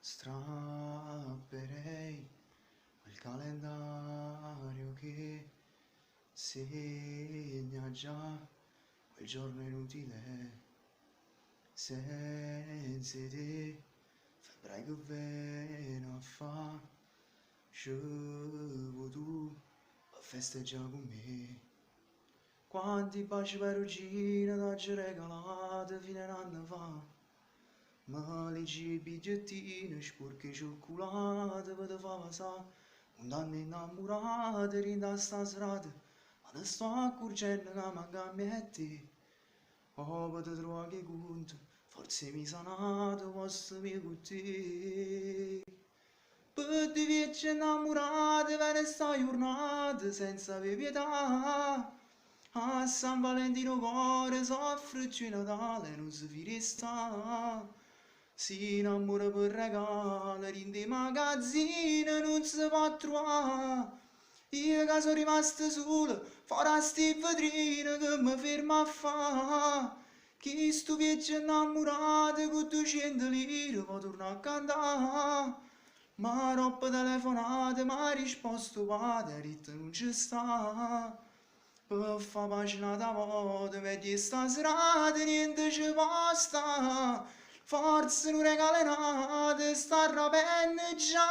Strapperei il calendario che segna già quel giorno inutile senza te. Febbraio che viene a fa scevo tu a festeggiare con me. Quanti baci perugine t'ho regalato fino a un anno fa. Ma le bigliettine sporche cioccolate per te fa passare un anno innamorato in sta serata ma ne sto accorgendo che manca a me e te oh per te trovare che conto forse mi sanato posso mio con te per te viaggi innamorate per sta giornata senza avere pietà a San Valentino cuore soffre il Natale non si firesta si innamora per regalo in dei magazzini non si può trovare io che sono rimasta sola fuori a sti vetrine che mi fermo a fa chi sto viaggio innamorato con 200 lire può tornare a cantare ma troppo telefonate ma ha risposto padre ritto non ci sta per fa pagina da volta vedi sta serata niente ci basta forse non regala nada sta rapendo già